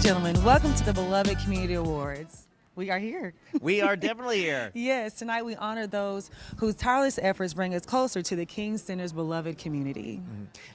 gentlemen, welcome to the Beloved Community Awards. We are here. We are definitely here. Yes, tonight we honor those whose tireless efforts bring us closer to the King Center's beloved community.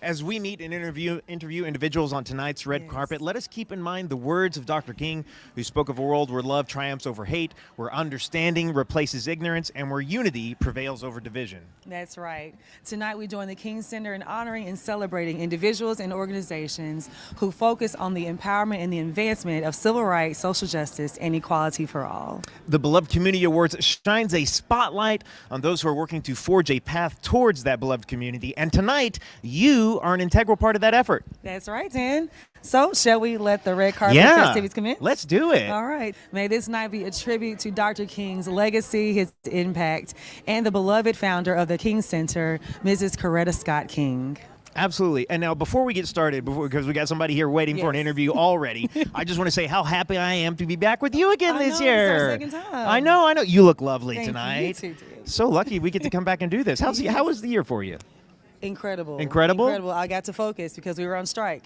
As we meet and interview individuals on tonight's red carpet, let us keep in mind the words of Dr. King, who spoke of a world where love triumphs over hate, where understanding replaces ignorance, and where unity prevails over division. That's right. Tonight we join the King Center in honoring and celebrating individuals and organizations who focus on the empowerment and the advancement of civil rights, social justice, and equality for all. The Beloved Community Awards shines a spotlight on those who are working to forge a path towards that beloved community. And tonight, you are an integral part of that effort. That's right, Dan. So, shall we let the red carpet festivities commence? Let's do it. All right. May this night be a tribute to Dr. King's legacy, his impact, and the beloved founder of the King Center, Mrs. Coretta Scott King. Absolutely. And now, before we get started, because we got somebody here waiting for an interview already, I just want to say how happy I am to be back with you again this year. It's our second time. I know. You look lovely Thank tonight. You too, so lucky we get to come back and do this. How was the year for you? Incredible. Incredible? I got to focus because we were on strike.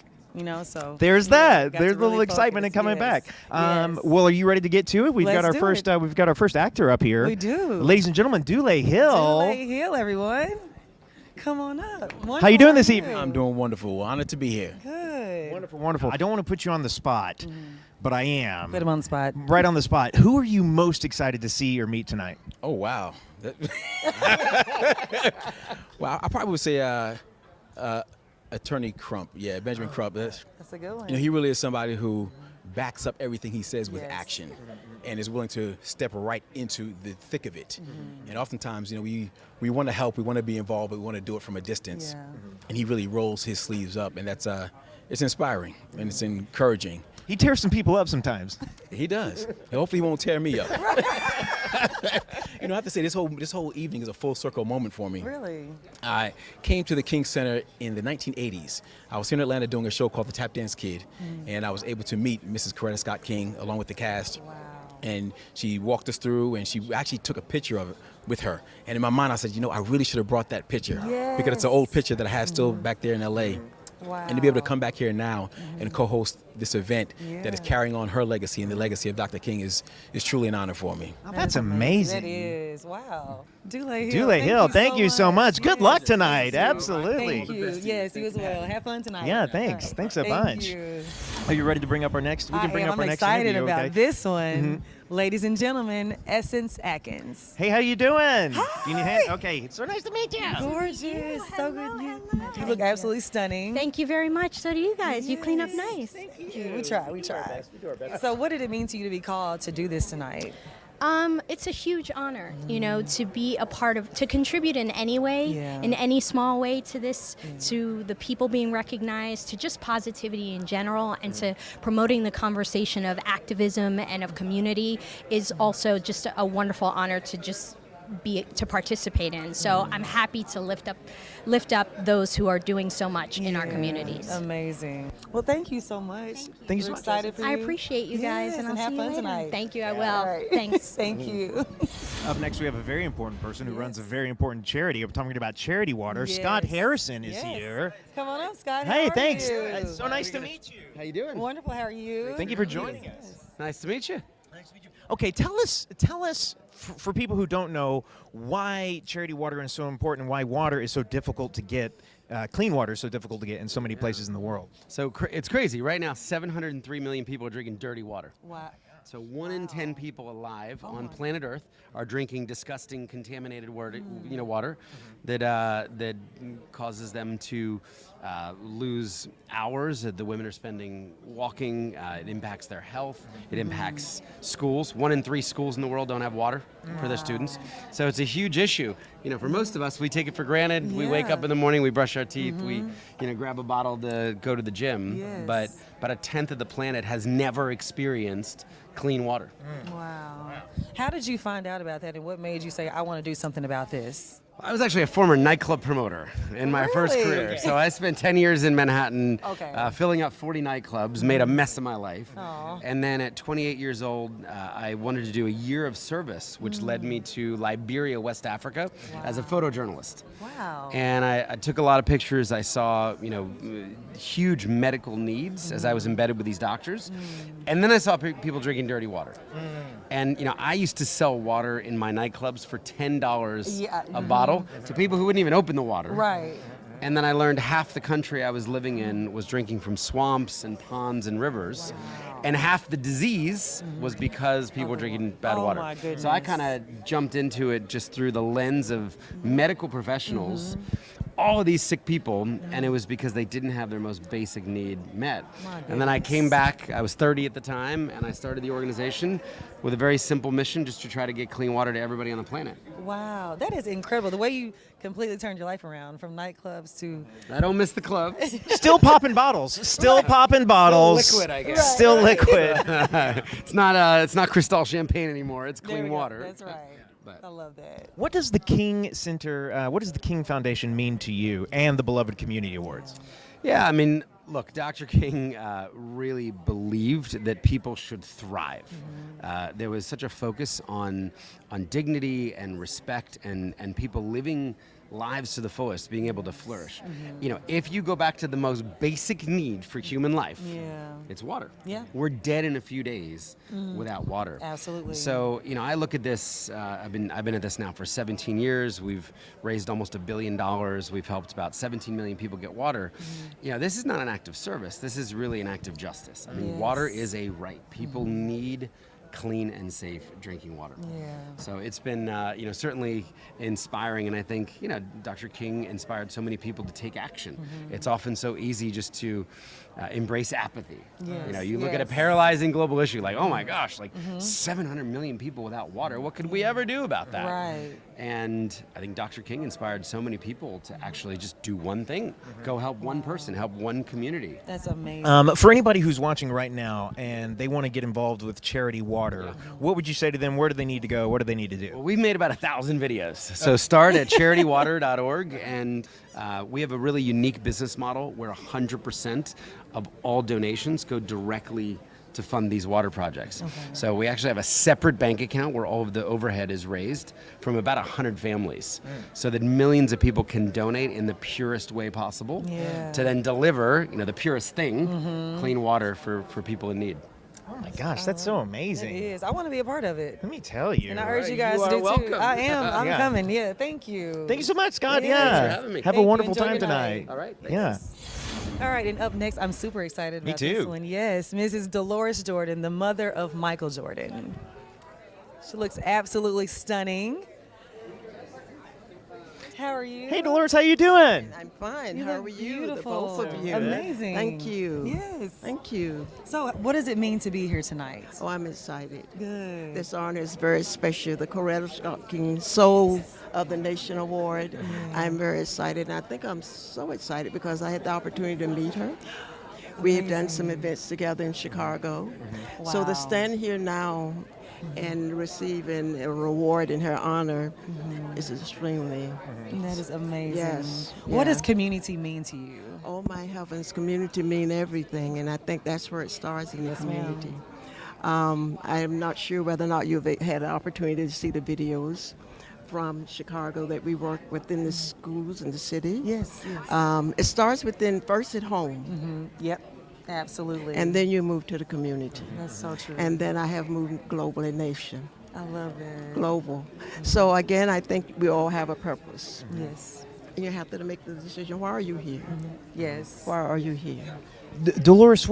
So there's that. There's a little excitement in coming back. Well, are you ready to get to it? We've got our first actor up here. We do. Ladies and gentlemen, Dolores Hill. Dolores Hill, everyone. Come on up. Wonderful. How you doing this evening? I'm doing wonderful. Honored to be here. Good. Wonderful. I don't want to put you on the spot, but I am. Put him on the spot. Right on the spot. Who are you most excited to see or meet tonight? Oh, wow. Well, I probably would say Attorney Crump. Yeah, Benjamin Crump. That's a good one. He really is somebody who backs up everything he says with action and is willing to step right into the thick of it. And oftentimes, we want to help, we want to be involved, but we want to do it from a distance. And he really rolls his sleeves up, and that's it's inspiring and it's encouraging. He tears some people up sometimes. He does. Hopefully he won't tear me up. I have to say, this whole evening is a full circle moment for me. Really? I came to the King Center in the 1980s. I was here in Atlanta doing a show called The Tap Dance Kid, and I was able to meet Mrs. Coretta Scott King along with the cast. Wow. And she walked us through, and she actually took a picture of it with her. And in my mind, I said, I really should have brought that picture because it's an old picture that I have still back there in L.A. Wow. And to be able to come back here now and co-host this event that is carrying on her legacy and the legacy of Dr. King is truly an honor for me. Oh, that's amazing. That is. Wow. Dolores Hill, thank you so much. Good luck tonight. Yes. Absolutely. Thank you. Yes, you as well. Have fun tonight. Yeah, thanks. Right. Thanks a bunch. You. Are you ready to bring up our next? We can bring up our next I'm excited interview, about okay? this one. Ladies and gentlemen, Essence Atkins. Hey, how you doing? Hi. Do you need a hand? Okay, it's so nice to meet you. Gorgeous. So good. You look absolutely stunning. Thank you very much. So do you guys. You clean up nice. Thank you. We try. We try. So what did it mean to you to be called to do this tonight? It's a huge honor, to be a part of, to contribute in any way, in any small way to this, to the people being recognized, to just positivity in general, and to promoting the conversation of activism and of community is also just a wonderful honor to just to participate in. So I'm happy to lift up those who are doing so much in our communities. Amazing. Well, thank you so much. Thank you so We're much. excited for you. I appreciate you guys, and I'll have see you fun later. tonight. Thank you. I will. Right. Thanks. Thank you. Up next, we have a very important person who runs a very important charity. I'm talking about Charity Water. Scott Harrison is here. Come on up, Scott. Hey, How are thanks. you? It's so nice to meet you. How you doing? Wonderful. How are you? Thank you for joining us. Nice to meet you. Nice to meet you. Okay, tell us for people who don't know why Charity Water is so important and why water is so difficult to get, clean water is so difficult to get in so many places in the world. So it's crazy. Right now, 703 million people are drinking dirty water. Wow. So 1 in 10 people alive on planet Earth are drinking disgusting, contaminated water, that causes them to lose hours that the women are spending walking. It impacts their health. It impacts schools. 1 in 3 schools in the world don't have water for their students. So it's a huge issue. For most of us, we take it for granted. We wake up in the morning, we brush our teeth, we grab a bottle to go to the gym. Yes. But a tenth of the planet has never experienced clean water. Wow. How did you find out about that, and what made you say, I want to do something about this? I was actually a former nightclub promoter in my first Really? career. So I spent 10 years in Manhattan Okay. filling up 40 nightclubs, made a mess of my life. Aw. And then at 28 years old, I wanted to do a year of service, which led me to Liberia, West Africa, as a photojournalist. Wow. And I took a lot of pictures. I saw, huge medical needs as I was embedded with these doctors. And then I saw people drinking dirty water. And, I used to sell water in my nightclubs for $10 a bottle to people who wouldn't even open the water. Right. And then I learned half the country I was living in was drinking from swamps and ponds and rivers. And half the disease was because people were drinking bad water. my goodness. So I kind of jumped into it just through the lens of medical professionals, all of these sick people, and it was because they didn't have their most basic need met. And then I came back, I was 30 at the time, and I started the organization with a very simple mission, just to try to get clean water to everybody on the planet. Wow, that is incredible. The way you completely turned your life around from nightclubs to I don't miss the clubs. Still popping bottles. Still popping bottles. Liquid, I guess. Still liquid. It's not Cristal champagne anymore. It's There clean we go. water. That's right. But- I love that. What does the King Center, what does the King Foundation mean to you and the Beloved Community Awards? Yeah, I mean, look, Dr. King really believed that people should thrive. There was such a focus on dignity and respect and people living lives to the fullest, being able to flourish. If you go back to the most basic need for human life, it's water. Yeah. We're dead in a few days without water. Absolutely. So, I look at this, I've been at this now for 17 years. We've raised almost $1 billion. We've helped about 17 million people get water. This is not an act of service. This is really an act of justice. I mean, water is a right. People need clean and safe drinking water. Yeah. So it's been, certainly inspiring, and I think, Dr. King inspired so many people to take action. It's often so easy just to embrace apathy. Yes, You look at a yes. paralyzing global issue, like, oh my gosh, 700 million people without water. What could we ever do about that? Right. And I think Dr. King inspired so many people to actually just do one thing, go help one person, help one community. That's amazing. For anybody who's watching right now and they want to get involved with charity water, what would you say to them? Where do they need to go? What do they need to do? Well, we've made about 1,000 videos. So start at charitywater.org, and we have a really unique business model where 100% of all donations go directly to fund these water projects. So we actually have a separate bank account where all of the overhead is raised from about 100 families, so that millions of people can donate in the purest way possible to then deliver, the purest thing, clean water for people in need. Oh my gosh, that's so It amazing. is. I want to be a part of it. Let me tell you. And I urge you You guys are to do too. welcome. I am. I'm Yeah. coming. Yeah. Thank you. Thank you so much, Scott. Yeah. Yeah. Thanks for having me. Have Thank a you. wonderful Enjoy time your tonight. night. All right. Yeah. All right. And up next, I'm super excited Me about this too. one. Yes, Mrs. Dolores Jordan, the mother of Michael Jordan. She looks absolutely stunning. How are you? Hey, Dolores, how you doing? I'm fine. You How look are you? beautiful. The both of you. Amazing. Thank you. Yes. Thank you. So, what does it mean to be here tonight? Oh, I'm excited. Good. This honor is very special. The Coretta Scott King Soul of the Nation Award. I'm very excited. And I think I'm so excited because I had the opportunity to meet her. We have done some events together in Chicago. So Wow. to stand here now and receiving a reward in her honor is extremely. That is amazing. Yes, What does yeah. community mean to you? Oh my heavens, community mean everything, and I think that's where it starts in the community. I am not sure whether or not you've had an opportunity to see the videos from Chicago that we work within the schools in the city. Yes. Yes. It starts first at home, Yep. Absolutely. and then you move to the community. that's so true. And then I have moved globally nation, I love it. global. So again, I think we all have a purpose. Yes. And you have to make the decision, why are you here? Yes. Why are you here? Dolores,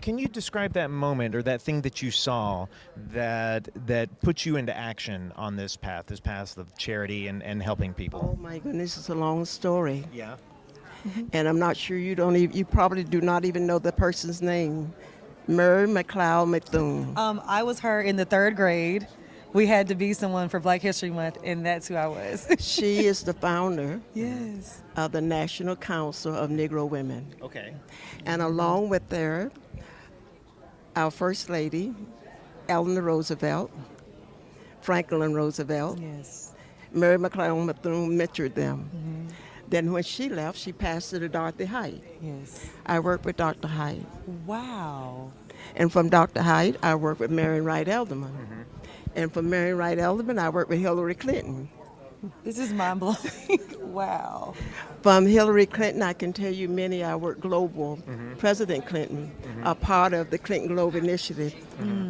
can you describe that moment or that thing that you saw that put you into action on this path of charity and helping people? Oh my goodness, it's a long story. Yeah. And I'm not sure you probably do not even know the person's name. Murray McLeod Methune. I was her in the 3rd grade. We had to be someone for Black History Month, and that's who I was. She is the founder Yes. of the National Council of Negro Women. Okay. And along with her, our First Lady, Eleanor Roosevelt, Franklin Roosevelt, Yes. Mary McLeod Bethune mentored them. Then when she left, she passed it to Dorothy Height. Yes. I worked with Dr. Height. Wow. And from Dr. Height, I worked with Marion Wright Elderman. And from Marion Wright Elderman, I worked with Hillary Clinton. This is mind blowing. Wow. From Hillary Clinton, I can tell you many. I worked global. President Clinton, a part of the Clinton Globe Initiative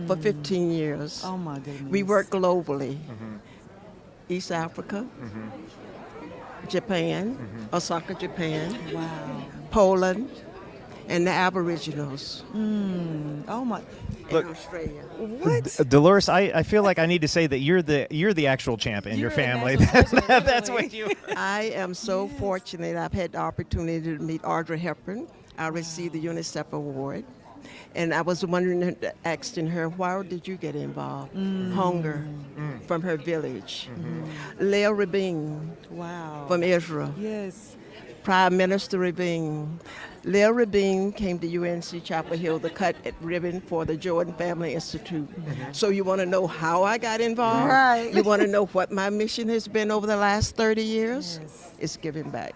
for 15 years. Oh my goodness. We worked globally. East Africa, Japan, Osaka, Japan, Wow. Poland, and the Aboriginals, Oh my. Look, and Australia. What? Dolores, I feel like I need to say that you're the actual champ in your You're a family. national champ, That's really. what you. I am so fortunate. I've had the opportunity to meet Audrey Hepburn. I received the UNICEF award. And I was wondering, asking her, why did you get involved? Hunger from her village. Lea Rabin Wow. from Israel. Yes. Prime Minister Rabin. Lea Rabin came to UNC Chapel Hill to cut a ribbon for the Jordan Family Institute. So you want to know how I got involved? Right. You want to know what my mission has been over the last 30 years? Yes. It's giving back.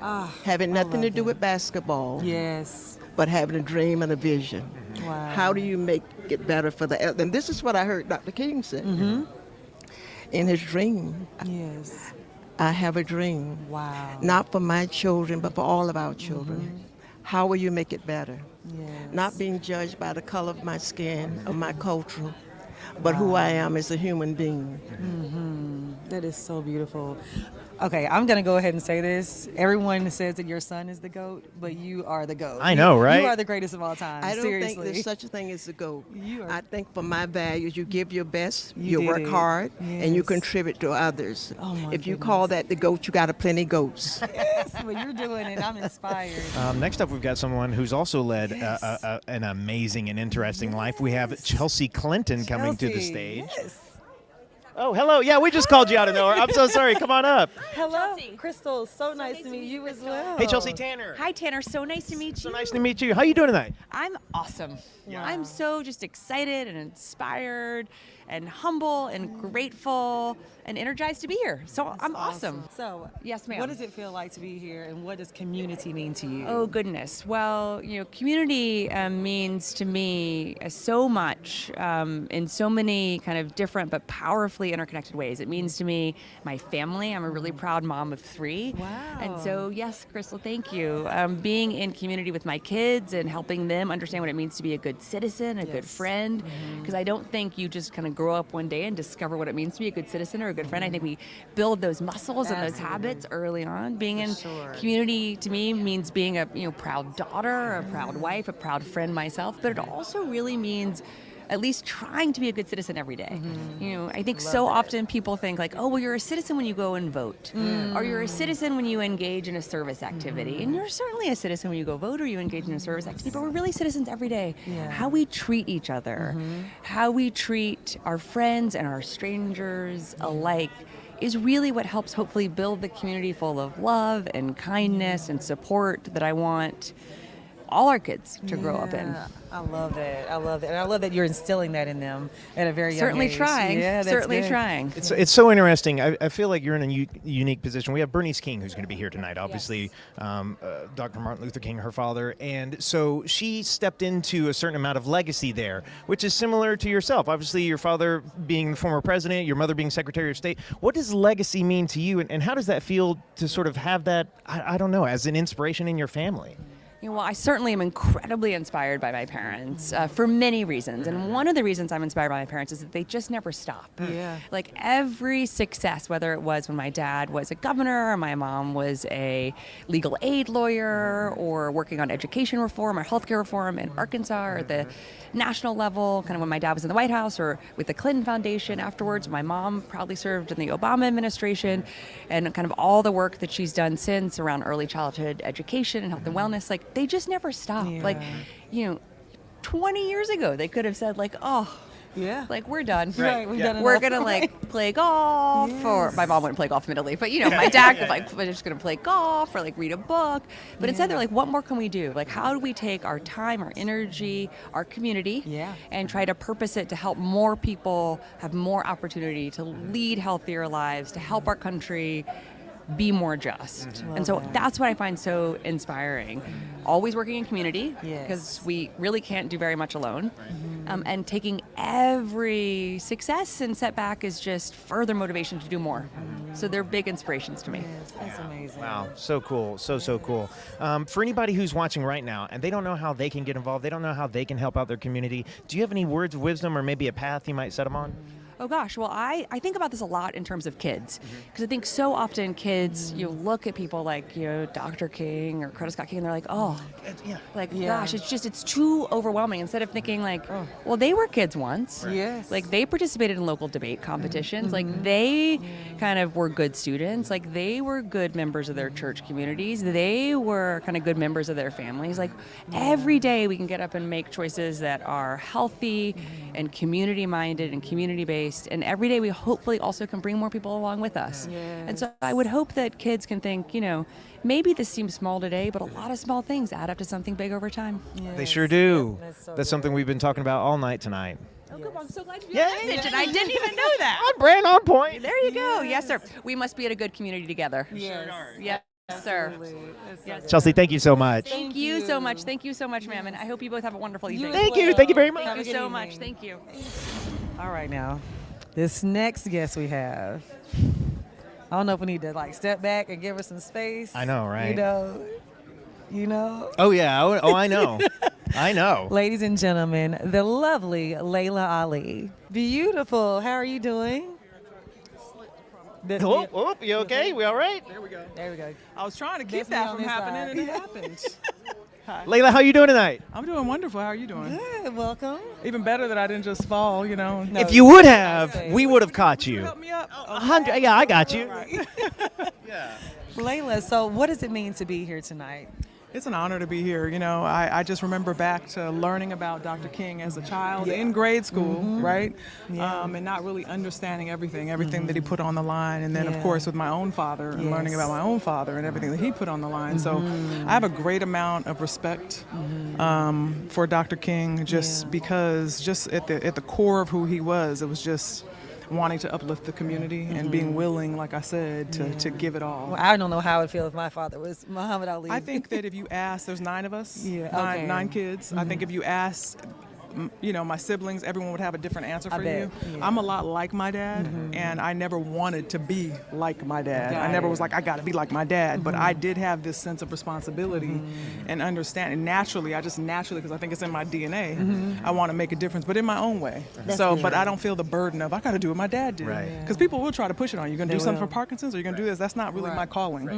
Ah, Having I nothing to love do that. with basketball, Yes. but having a dream and a vision. Wow. How do you make it better for the elderly? And this is what I heard Dr. King say. In his dream, Yes. I have a dream. Wow. Not for my children, but for all of our children. How will you make it better? Yes. Not being judged by the color of my skin or my culture, but who I am as a human being. That is so beautiful. Okay, I'm gonna go ahead and say this. Everyone says that your son is the GOAT, but you are the GOAT. I know, right? You are the greatest of all time. I don't Seriously. think there's such a thing as a GOAT. You are- I think for my values, you give your best, You you work did it. hard, and you Yes. contribute to others. Oh, my if you goodness. call that the GOAT, you got a plenty goats. Yes, but you're doing it. I'm inspired. Next up, we've got someone who's also led Yes. an amazing and interesting life. We have Chelsea Clinton coming to the Chelsea, stage. Yes. Oh, hello. Yeah, we just called you out of nowhere. I'm so sorry. Come on up. Hello, Crystal. So nice to meet you as well. Hey, Chelsea Tanner. Hi, Tanner. So nice to meet you. So nice to meet you. How you doing tonight? I'm awesome. Yeah. I'm so just excited and inspired and humble and grateful and energized to be here. So I'm awesome. So, Yes, ma'am. What does it feel like to be here, and what does community mean to you? Oh, goodness. Well, community means to me so much in so many kind of different but powerfully interconnected ways. It means to me my family. I'm a really proud mom of 3. Wow. And so, yes, Crystal, thank you. Being in community with my kids and helping them understand what it means to be a good citizen, a good Yes. friend. Because I don't think you just kind of grow up one day and discover what it means to be a good citizen or a good friend. I think we build those muscles and those Absolutely. habits early on. Being in sure. community to me means being a proud daughter, a proud wife, a proud friend myself. But it also really means at least trying to be a good citizen every day. I think so often people think like, oh, well, you're a citizen when you go and vote, or you're a citizen when you engage in a service activity, and you're certainly a citizen when you go vote or you engage in a service activity. But we're really citizens every day. Yeah. How we treat each other, how we treat our friends and our strangers alike, is really what helps hopefully build the community full of love and kindness and support that I want all our kids to grow up in. Yeah, I love that. I love that. And I love that you're instilling that in them at a very young Certainly age. trying. Yeah, that's Certainly good. trying. It's so interesting. I feel like you're in a unique position. We have Bernice King, who's going to be here tonight, obviously, Dr. Martin Luther King, her father. And so she stepped into a certain amount of legacy there, which is similar to yourself. Obviously, your father being the former president, your mother being Secretary of State. What does legacy mean to you, and how does that feel to sort of have that, I don't know, as an inspiration in your family? Well, I certainly am incredibly inspired by my parents for many reasons. And one of the reasons I'm inspired by my parents is that they just never stop. Yeah. Like every success, whether it was when my dad was a governor or my mom was a legal aid lawyer or working on education reform or healthcare reform in Arkansas or at the national level, kind of when my dad was in the White House or with the Clinton Foundation afterwards. My mom proudly served in the Obama administration, and kind of all the work that she's done since around early childhood education and health and wellness. Like, they just never stop. Yeah. Like, 20 years ago, they could have said like, oh, Yeah. Like, we're done. Right, we've done We're enough. gonna like play golf, or my mom wouldn't play golf admittedly, but you know, my dad could like, we're just gonna play golf or like read a book. But instead, they're like, what more can we do? Like, how do we take our time, our energy, our community, and try to purpose it to help more people have more opportunity to lead healthier lives, to help our country be more just. And so that's what I find so inspiring. Always working in community, because we really can't do very much alone. And taking every success and setback is just further motivation to do more. So they're big inspirations to me. Yes, that's amazing. Wow, so cool, so cool. For anybody who's watching right now and they don't know how they can get involved, they don't know how they can help out their community, do you have any words of wisdom or maybe a path you might set them on? Oh gosh, well I think about this a lot in terms of kids, because I think so often kids, you look at people like, you know, Dr. King or Coretta Scott King, and they're like, oh, gosh, it's too overwhelming, instead of thinking like, well, they were kids once. Yes. Like, they participated in local debate competitions. Like, they kind of were good students. Like, they were good members of their church communities. They were kind of good members of their families. Like, every day we can get up and make choices that are healthy and community-minded and community-based. And every day we hopefully also can bring more people along with us. And so I would hope that kids can think, you know, maybe this seems small today, but a lot of small things add up to something big over time. They sure do. That's so That's something we've been talking about all night tonight. Oh, good. I'm so glad you mentioned. I didn't even know that. On brand, on point. There you go. Yes, sir. We must be at a good community together. Yes. Yes, sir. Yes. Chelsea, thank you so much. Thank you so much. Thank you so much, ma'am. And I hope you both have a wonderful evening. Thank you very much. Thank you so much. Thank you. All right, now, this next guest we have, I don't know if we need to like step back and give her some space. I know, right? You know. Oh yeah. Oh, I know. I know. Ladies and gentlemen, the lovely Layla Ali. Beautiful. How are you doing? You okay? We all right? There we go. There we go. I was trying to keep That's me that on from this happening, side. and it happened. Hi. Layla, how you doing tonight? I'm doing wonderful. How are you doing? Good. Welcome. Even better that I didn't just fall, you know. No. If you would have, we would have caught you. Help me up. 100. Yeah, I got you. Layla, so what does it mean to be here tonight? It's an honor to be here. You know, I just remember back to learning about Dr. King as a child in grade school, right? And not really understanding everything that he put on the line. And then, of course, with my own father and learning about my own father and everything that he put on the line. So I have a great amount of respect for Dr. King, just because just at the core of who he was, it was just wanting to uplift the community and being willing, like I said, to give it all. Well, I don't know how it would feel if my father was Muhammad Ali. I think that if you ask, there's 9 of us, okay. nine kids. I think if you ask, you know, my siblings, everyone would have a different answer for you. I'm a lot like my dad, and I never wanted to be like my dad. I never was like, I got to be like my dad, but I did have this sense of responsibility and understanding. Naturally, because I think it's in my DNA, I want to make a difference, but in my own way. But I don't feel the burden of, I got to do what my dad did. Because people will try to push it on you. You're going to do something for Parkinson's, or you're going to do this. That's not really my calling.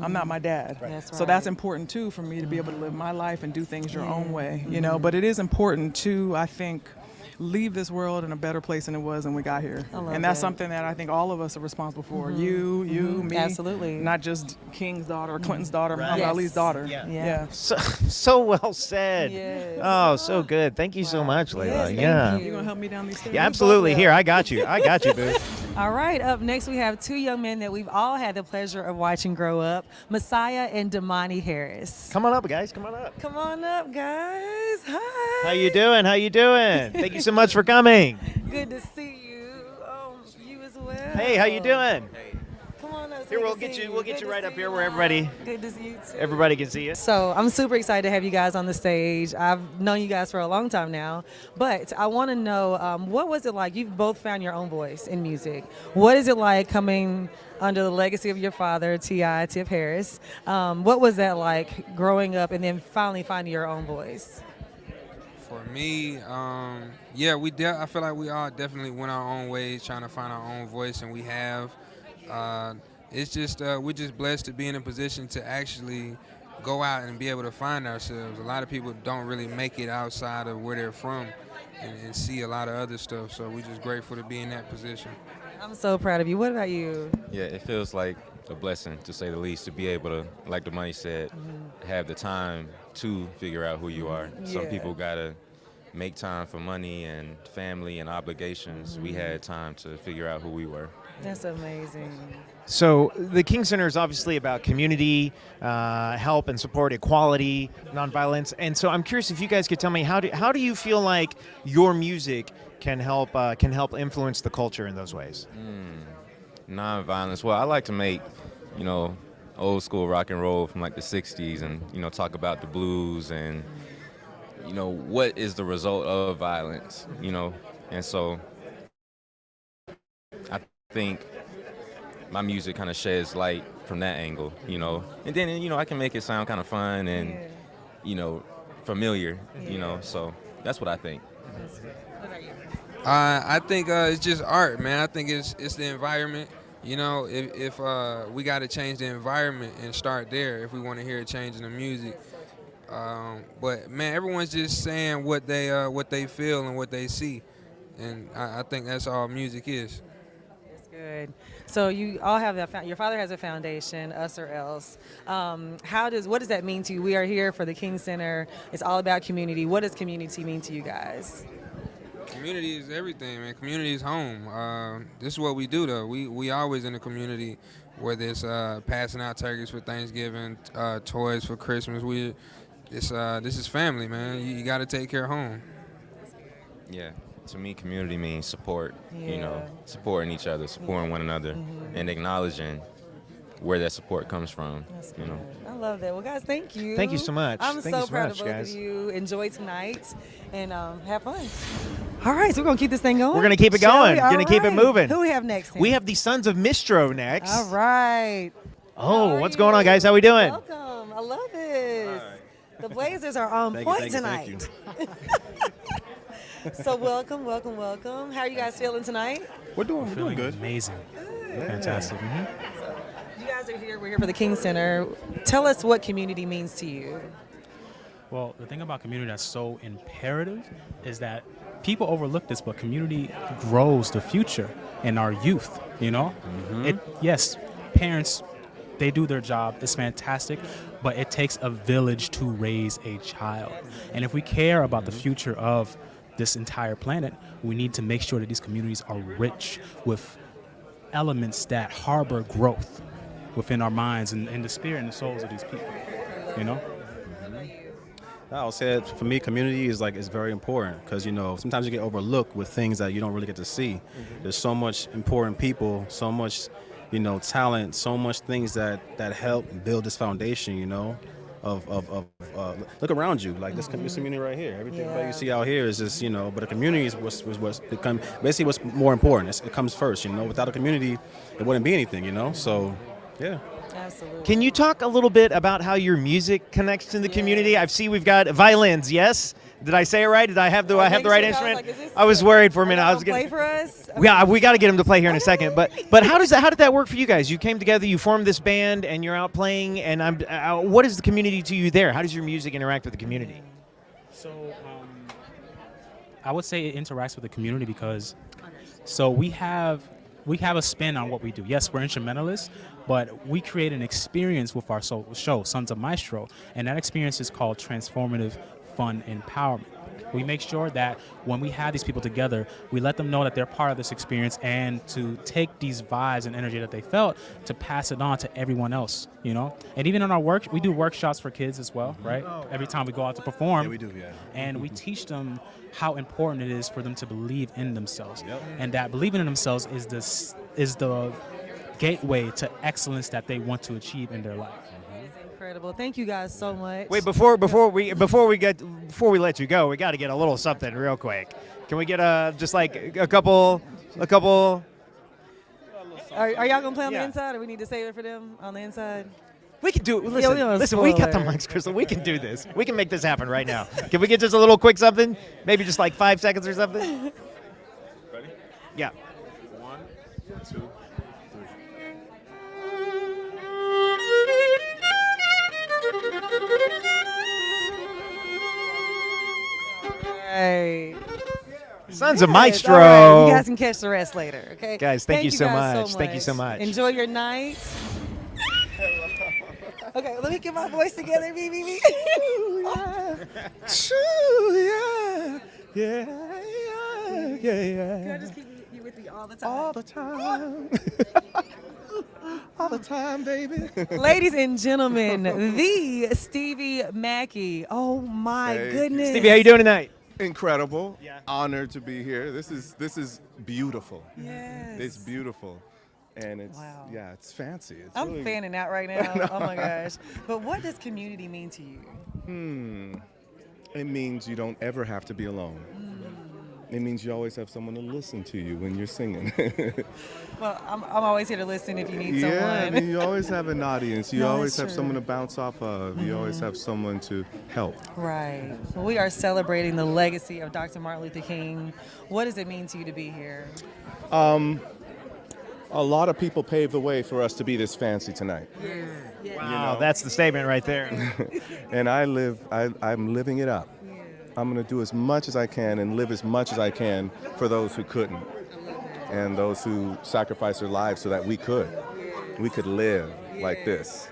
I'm not my dad. So that's important, too, for me to be able to live my life and do things your own way, you know. But it is important, too, I think, leave this world in a better place than it was when we got here. And that's something that I think all of us are responsible for. You, me. Absolutely. Not just King's daughter, or Clinton's daughter, Muhammad Ali's daughter. Yeah. So well said. Yes. Oh, so good. Thank you so much, Layla. Yes, yeah. thank You gonna help me down these stairs? Yeah, absolutely. Here, I got you. I got you, boo. All right, up next we have 2 young men that we've all had the pleasure of watching grow up, Messiah and Deanii Harris. Come on up, guys. Come on up. Come on up, guys. Hi. How you doing? How you doing? Thank you so much for coming. Good to see you. Oh, you as well. Hey, how you doing? Come on up. Here, we'll get you right up here where everybody Good to see you too. everybody can see you. So I'm super excited to have you guys on the stage. I've known you guys for a long time now, but I want to know, what was it like? You've both found your own voice in music. What is it like coming under the legacy of your father, T.I. Tip Harris? What was that like growing up and then finally finding your own voice? For me, I feel like we all definitely went our own ways trying to find our own voice, and we have. It's just we're just blessed to be in a position to actually go out and be able to find ourselves. A lot of people don't really make it outside of where they're from and see a lot of other stuff, so we're just grateful to be in that position. I'm so proud of you. What about you? Yeah, it feels like a blessing, to say the least, to be able to, like Deanii said, have the time to figure out who you are. Some people gotta make time for money and family and obligations, we had time to figure out who we were. That's amazing. So the King Center is obviously about community, help and support, equality, nonviolence. And so I'm curious if you guys could tell me how do you feel like your music can help influence the culture in those ways? Nonviolence. Well, I like to make, old school rock and roll from like the 60s and, talk about the blues and, what is the result of violence, And so I think my music kind of sheds light from that angle, And then, I can make it sound kind of fun and, familiar, So that's what I think. I think it's just art, man. I think it's the environment. If we got to change the environment and start there if we want to hear a change in the music. But man, everyone's just saying what they feel and what they see, and I think that's all music is. That's good. So you all have that. Your father has a foundation, Us or Else. What does that mean to you? We are here for the King Center. It's all about community. What does community mean to you guys? Community is everything, man. Community is home. This is what we do, though. We always in the community, whether it's passing out turkeys for Thanksgiving, toys for Christmas. This is family, man. You got to take care of home. Yeah. To me, community means support. Supporting each other, supporting one another, and acknowledging where that support comes from. I love that. Well, guys, thank you. Thank you so much. I'm Thank so you so proud much, of both guys. of you. Enjoy tonight and have fun. All right, so we're going to keep this thing going. We're going to keep it Shall going. we? We're going to keep it moving. Who we have next? Tim? We have the Sons of Maestro next. All right. Oh, what's going on, guys? How we doing? Welcome. I love this. The Blazers are on point tonight. So welcome. How are you guys feeling tonight? We're doing good. Amazing. Fantastic. You guys are here. We're here for the King Center. Tell us what community means to you. Well, the thing about community that's so imperative is that people overlook this, but community grows the future in our youth, Yes, parents, they do their job. It's fantastic, but it takes a village to raise a child. And if we care about the future of this entire planet, we need to make sure that these communities are rich with elements that harbor growth within our minds and the spirit and the souls of these people, I would say for me, community is very important because sometimes you get overlooked with things that you don't really get to see. There's so much important people, so much talent, so much things that help build this foundation. Look around you, like this community right here. Everything that you see out here is just but the community is what's become basically what's more important. It comes first. Without a community, it wouldn't be anything. So yeah. Absolutely. Can you talk a little bit about how your music connects to the community? I see we've got violins. Yes, did I say it right? Do I have the right instrument? I was worried for a minute. I was gonna play for us. Yeah, we got to get him to play here in a second. But how did that work for you guys? You came together, you formed this band, and you're out playing. And what is the community to you there? How does your music interact with the community? So I would say it interacts with the community because we have a spin on what we do. Yes, we're instrumentalists, but we create an experience with our show, Sons of Maestro, and that experience is called transformative fun empowerment. We make sure that when we have these people together, we let them know that they're part of this experience and to take these vibes and energy that they felt to pass it on to everyone else, And even in our work, we do workshops for kids as well, right? Every time we go out to perform. Yeah, we do, yeah. And we teach them how important it is for them to believe in themselves. Yep. And that believing in themselves is the gateway to excellence that they want to achieve in their life. Incredible. Thank you guys so much. Wait, before we let you go, we got to get a little something real quick. Can we get just like a couple? Are y'all gonna play on the inside, or we need to save it for them on the inside? We can do it. Yeah, Listen, we got the mics, Crystal. We can do this. We can make this happen right now. Can we get just a little quick something? Maybe just like 5 seconds or something? Ready? Yeah. 1, 2. Hey. Sons of Yes, Maestro. all right. You guys can catch the rest later, okay? Guys, thank you so guys much. Thank you so much. Enjoy your night. Okay, let me get my voice together. Me. Yeah. Yeah. Can I just keep you with me all the time? All the time. All the time, baby. Ladies and gentlemen, the Stevie Mackey. Oh my goodness. Stevie, how you doing tonight? Incredible. Yeah. Honored to be here. This is beautiful. Yes. It's beautiful. And it's Wow. yeah, it's fancy. It's I'm really, fanning out right now. Oh my gosh. But what does community mean to you? It means you don't ever have to be alone. It means you always have someone to listen to you when you're singing. Well, I'm always here to listen if you need Yeah, I someone. mean, you always have an audience. You No, always that's have true. someone to bounce off of. You always have someone to help. Right. Well, we are celebrating the legacy of Dr. Martin Luther King. What does it mean to you to be here? A lot of people paved the way for us to be this fancy tonight. Wow, that's the statement right there. And I'm living it up. I'm going to do as much as I can and live as much as I can for those who couldn't and those who sacrificed their lives so that we could live like this.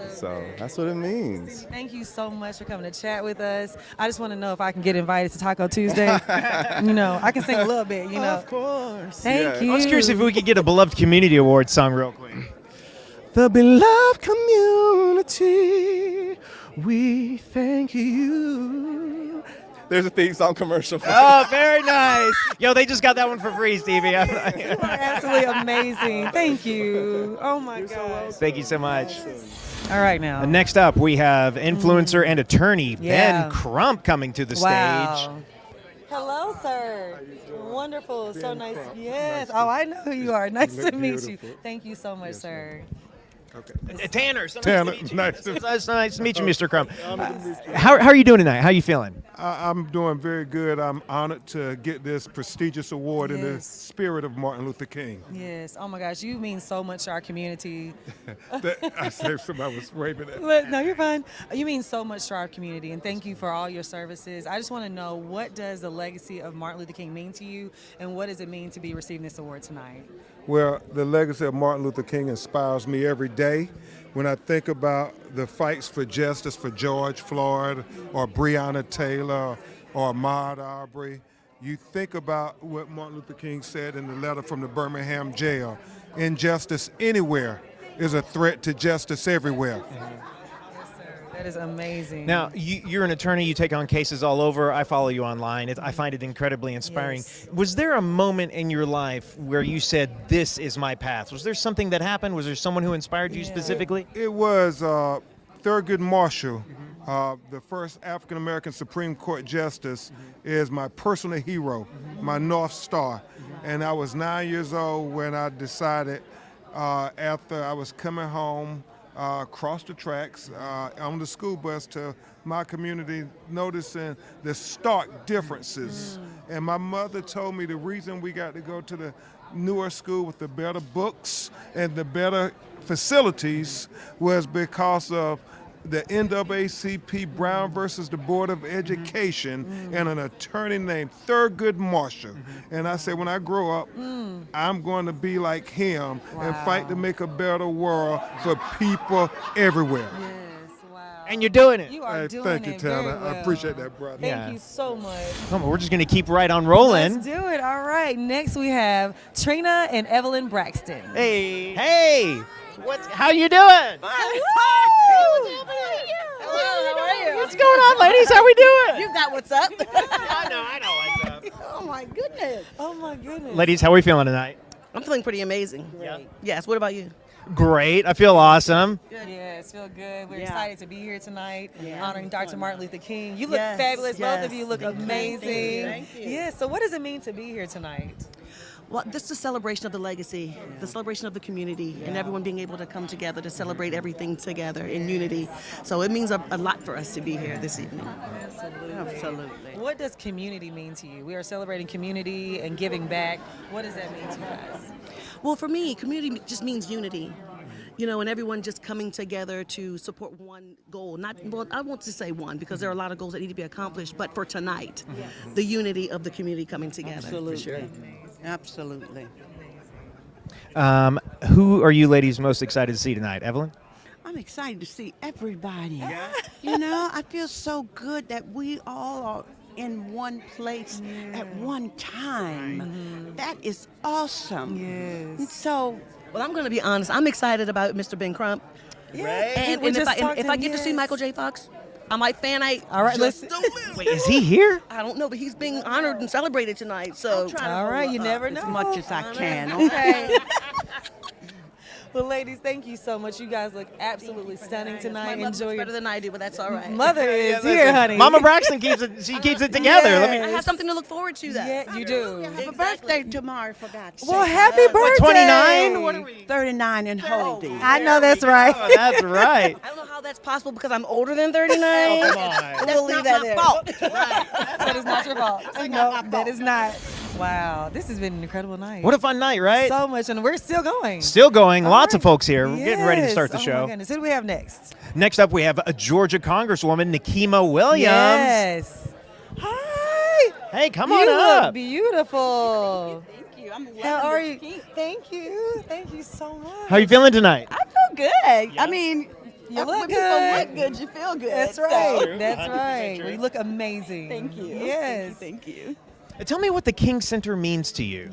So that's what it means. Thank you so much for coming to chat with us. I just want to know if I can get invited to Taco Tuesday. I can sing a little bit, Of course. Thank you. I was curious if we could get a beloved community award song real quick. The beloved community, we thank you. There's a theme song commercial. Oh, very nice. Yo, they just got that one for free, Stevie. You are absolutely amazing. Thank you. Oh my gosh. Thank you so much. All right now. And next up, we have influencer and attorney Yeah. Ben Crump coming to the stage. Wow. Hello, sir. Wonderful. So nice. Yes. Oh, I know who you are. Nice to meet you. Thank you so much, sir. Tanner. So Tanner, nice to meet you. nice to- Nice to meet you, Mr. Crump. How are you doing tonight? How are you feeling? I'm doing very good. I'm honored to get this prestigious award in the Yes. spirit of Martin Luther King. Yes. Oh my gosh, you mean so much to our community. I said somebody was waving at me. No, you're fine. You mean so much to our community, and thank you for all your services. I just want to know, what does the legacy of Martin Luther King mean to you, and what does it mean to be receiving this award tonight? Well, the legacy of Martin Luther King inspires me every day. When I think about the fights for justice for George Floyd or Breonna Taylor or Ahmaud Arbery, you think about what Martin Luther King said in the letter from the Birmingham jail. Injustice anywhere is a threat to justice everywhere. That is amazing. Now, you're an attorney. You take on cases all over. I follow you online. I find it incredibly inspiring. Yes. Was there a moment in your life where you said, this is my path? Was there something that happened? Was there someone who inspired you specifically? It was Thurgood Marshall, the first African-American Supreme Court Justice, is my personal hero, my North Star. And I was 9 years old when I decided, after I was coming home, across the tracks on the school bus to my community, noticing the stark differences. And my mother told me the reason we got to go to the newer school with the better books and the better facilities was because of the NAACP Brown versus the Board of Education and an attorney named Thurgood Marshall. And I said, when I grow up, I'm going to be like him and fight to make a better world for people everywhere. Yes, wow. And you're doing it. You are doing Thank you, it Tanner. very well. I appreciate that, brother. Thank you so much. Come on, we're just going to keep right on rolling. Let's do it. All right. Next we have Trina and Evelyn Braxton. Hey. Hey. How you doing? Hello. Hello. How are you? What's going on, ladies? How we doing? You got what's up. I know what's up. Oh my goodness. Oh my goodness. Ladies, how are we feeling tonight? I'm feeling pretty amazing. Yeah. Yes. What about you? Great. I feel awesome. Yes, feel good. We're Yeah. excited to be here tonight, Yeah. honoring Dr. Martin Luther King. You look Yes, fabulous. Both of yes. you look Thank you. amazing. Thank you. Yeah. So, what does it mean to be here tonight? Well, this is a celebration of the legacy, the celebration of the community, and everyone being able to come together to celebrate everything together in unity. So it means a lot for us to be here this evening. Absolutely. What does community mean to you? We are celebrating community and giving back. What does that mean to you guys? Well, for me, community just means unity. You know, and everyone just coming together to support one goal. Well, I want to say one because there are a lot of goals that need to be accomplished, but for tonight, the unity of the community coming together. Absolutely. For sure. Absolutely. Who are you ladies most excited to see tonight? Evelyn? I'm excited to see everybody. You know, I feel so good that we all are in one place at one time. That is awesome. Yes. And so, well, I'm going to be honest. I'm excited about Mr. Ben Crump. Yes. And if I get to see Michael J. Fox, I might fan-ite. All right, just listen. Wait, is he here? I don't know, but he's being honored and celebrated tonight. So All right, you never know. as much as I can, okay? Well, ladies, thank you so much. You guys look absolutely stunning tonight. My Enjoy better than I do, but that's all right. Mother is here, honey. Mama Braxton keeps it together. Yes. I have something to look forward to. That Yeah, you do. Have a birthday tomorrow, I forgot to Well, say. happy birthday. 29? What are we? 39 and holding. I know that's right. Oh, that's right. I don't know how that's possible because I'm older than 39. Come on. We'll leave that there. That is not your fault. No, that is not. Wow, this has been an incredible night. What a fun night, right? So much, and we're still going. Still going. All Lots of right. folks here. We're getting ready to start the Yes. show. Oh my goodness. Who do we have next? Next up, we have a Georgia Congresswoman, Nika Williams. Yes. Hi. Hey, come You on look up. beautiful. Thank you. I'm loving How are this you? pink. Thank you. Thank you so much. How are you feeling tonight? I feel good. I mean, You when look people good. look good, you feel good. That's so- right. That's right. Well, you look amazing. Thank you. Yes. Thank you. Tell me what the King Center means to you.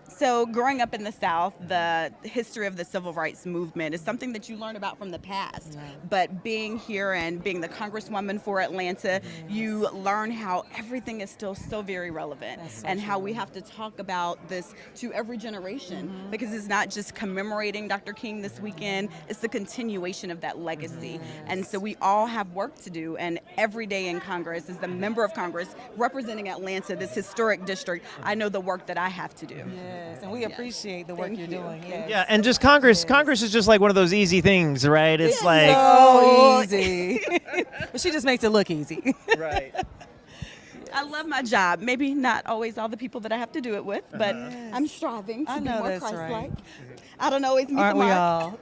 So growing up in the South, the history of the civil rights movement is something that you learn about from the past. But being here and being the Congresswoman for Atlanta, you learn how everything is still so very relevant and how we have to talk about this to every generation because it's not just commemorating Dr. King this weekend, it's the continuation of that legacy. And so we all have work to do, and every day in Congress, as the member of Congress representing Atlanta, this historic district, I know the work that I have to do. Yes, and we appreciate the work you're doing. Yes. Yeah, and just Congress is just like one of those easy things, right? It's like so easy. But she just makes it look easy. Right. I love my job. Maybe not always all the people that I have to do it with, but I'm striving to I be know more that's Christ-like. right. I don't always meet Aren't the we mark. all?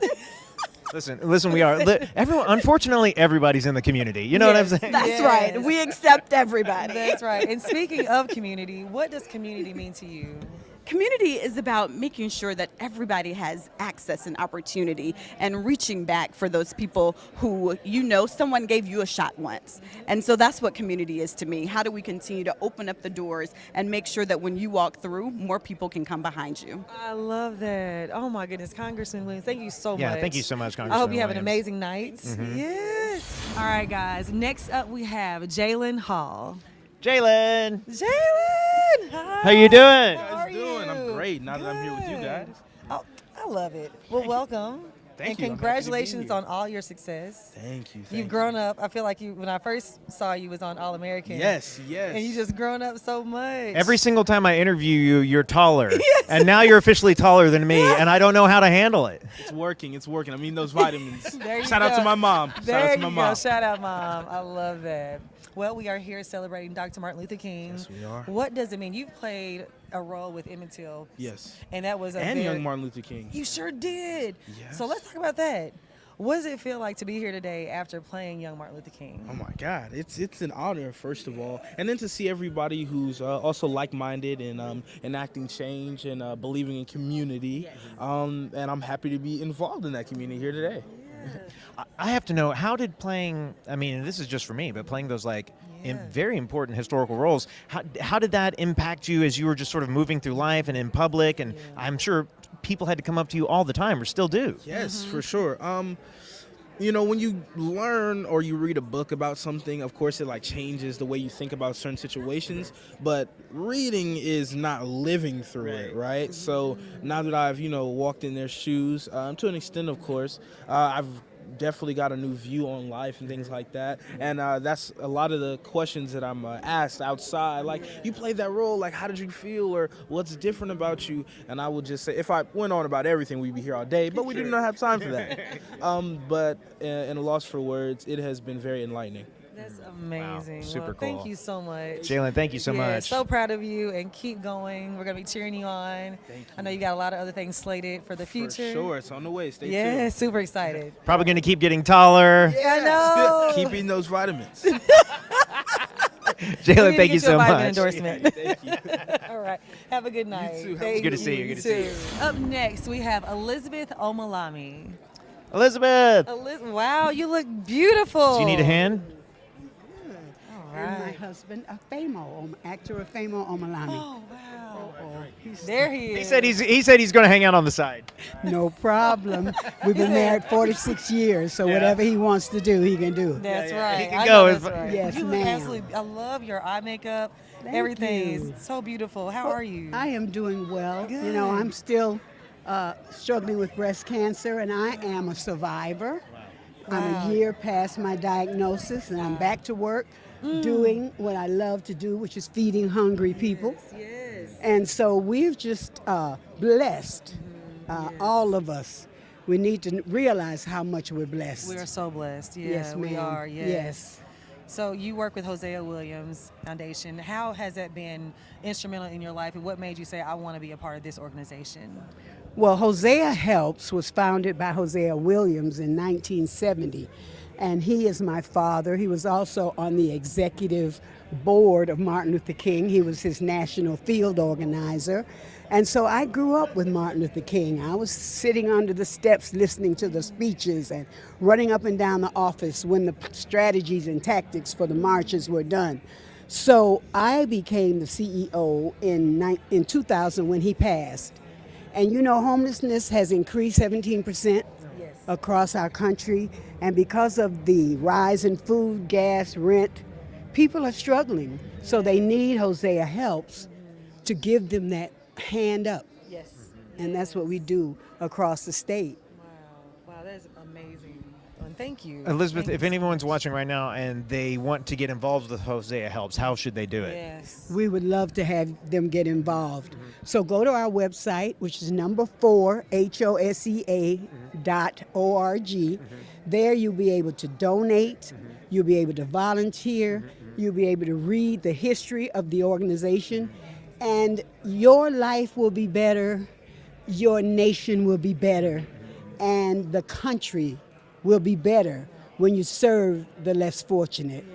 Listen, we are. Everyone, unfortunately, everybody's in the community. You know what I'm saying? That's right. We accept everybody. That's right. And speaking of community, what does community mean to you? Community is about making sure that everybody has access and opportunity and reaching back for those people who, someone gave you a shot once. And so that's what community is to me. How do we continue to open up the doors and make sure that when you walk through, more people can come behind you? I love that. Oh my goodness, Congressman Williams, thank you so much. Yeah, thank you so much, I hope Congressman you have an Williams. amazing night. Yes. All right, guys. Next up, we have Jaylen Hall. Jaylen. Jaylen, hi. How you doing? How are you? I'm great now that I'm here with you guys. Oh, I love it. Well, welcome. Thank and you. I'm happy to be congratulations here. on all your success. Thank you. You've grown up. I feel like when I first saw you was on All American. Yes. And you just grown up so much. Every single time I interview you, you're taller. And now you're officially taller than me, and I don't know how to handle it. It's working. It's working. I'm eating those vitamins. There you Shout out go. to my mom. There Shout out to you my go. mom. Shout out, Mom. I love that. Well, we are here celebrating Dr. Martin Luther King. Yes, we are. What does it mean? You've played a role with Emmett Till. Yes. And that was And young Martin Luther King. You sure did. Yes. So let's talk about that. What does it feel like to be here today after playing young Martin Luther King? Oh my God, it's an honor first of all, and then to see everybody who's also like-minded and enacting change and believing in community, and I'm happy to be involved in that community here today. I have to know, how did playing, I mean, this is just for me, but playing those very important historical roles, how did that impact you as you were just sort of moving through life and in public? And I'm sure people had to come up to you all the time, or still do. Yes, for sure. When you learn or you read a book about something, of course it changes the way you think about certain situations, but reading is not living through it, right? So now that I've, walked in their shoes, to an extent, of course, I've definitely got a new view on life and things like that, and that's a lot of the questions that I'm asked outside, like, you played that role, how did you feel, or what's different about you? And I would just say, if I went on about everything, we'd be here all day, but we do not have time for that. But in a loss for words, it has been very enlightening. That's amazing. Wow, super well, cool. Thank you so much. Jaylen, thank you so much. So proud of you, and keep going. We're going to be cheering you on. Thank you. I know you got a lot of other things slated for the future. For sure, it's on the way. Stay Yeah, tuned. super excited. Probably going to keep getting taller. Yeah, I know. Keep eating those vitamins. Jaylen, thank you so vitamin much. Endorsement. Thank you. All right. Have a good night. too. Thank Good to see you. Good to see you. Up next, we have Elizabeth Omalami. Elizabeth, Wow, you look beautiful. do you need a hand? All And my husband, actor Famo Omalani. Oh, wow. He's There he is. He said he's going to hang out on the side. No problem. We've been married 46 years, so whatever he wants to do, he can do. That's right. He can I go know if- that's right. Yes, you look ma'am. absolutely. I love your eye makeup. Thank Everything you. is so beautiful. How are you? I am doing well. Good. You know, I'm still struggling with breast cancer, and I am a survivor. I'm Wow. a year past my diagnosis, and I'm back to work doing what I love to do, which is feeding hungry people. Yes. And so we've just blessed, all of us. We need to realize how much we're blessed. We are so blessed. Yeah, Yes, we ma'am. are. Yes. Yes. So you work with Hosea Williams Foundation. How has that been instrumental in your life, and what made you say, I want to be a part of this organization? Well, Hosea Helps was founded by Hosea Williams in 1970, and he is my father. He was also on the executive board of Martin Luther King. He was his national field organizer. And so I grew up with Martin Luther King. I was sitting under the steps listening to the speeches and running up and down the office when the strategies and tactics for the marches were done. So I became the CEO in 2000 when he passed. And you know, homelessness has increased 17% across our country. And because of the rise in food, gas, rent, people are struggling. So they need Hosea Helps to give them that hand up. Yes. And that's what we do across the state. Wow, that is amazing. And thank you. Elizabeth, Thank if you. anyone's watching right now and they want to get involved with Hosea Helps, how should they do it? Yes. We would love to have them get involved. So go to our website, which is #4 HOSEA.org. There you'll be able to donate, you'll be able to volunteer, you'll be able to read the history of the organization, and your life will be better, your nation will be better, and the country will be better when you serve the less fortunate.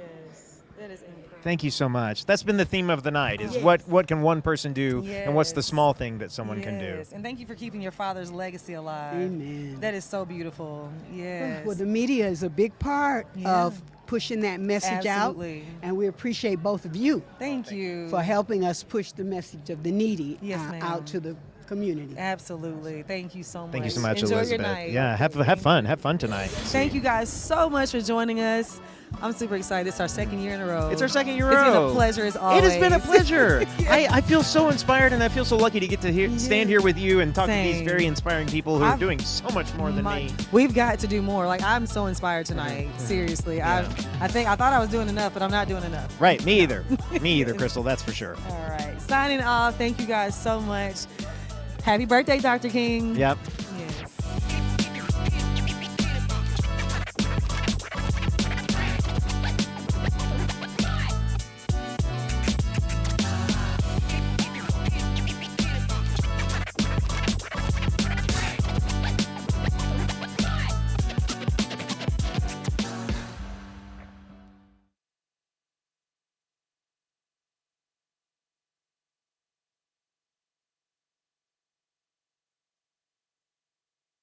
That is incredible. Thank you so much. That's been the theme of the night, is Yes. what can one person do and what's the Yes. small thing that someone can do. Yes. And thank you for keeping your father's legacy alive. Amen. That is so beautiful. Yes. Well, the media is a big part of pushing that message Absolutely. out, and we appreciate both of you. Thank you. For helping us push the message of the needy Yes, ma'am. out to the community. Absolutely. Thank you so much. Thank you so much, Enjoy Elizabeth. your night. Yeah, have fun. Have fun tonight. Thank you guys so much for joining us. I'm super excited. It's our second year in a row. It's our second year in a It's row. been a pleasure as always. It has been a pleasure. I feel so inspired, and I feel so lucky to get to stand here with you and talk to these Same. very inspiring people who are I've- doing so much more than me. We've got to do more. Like, I'm so inspired tonight. Seriously. I thought I was doing enough, but I'm not doing enough. Right, me either. Me either, Crystal, that's for sure. All right. Signing off. Thank you guys so much. Happy birthday, Dr. King. Yep.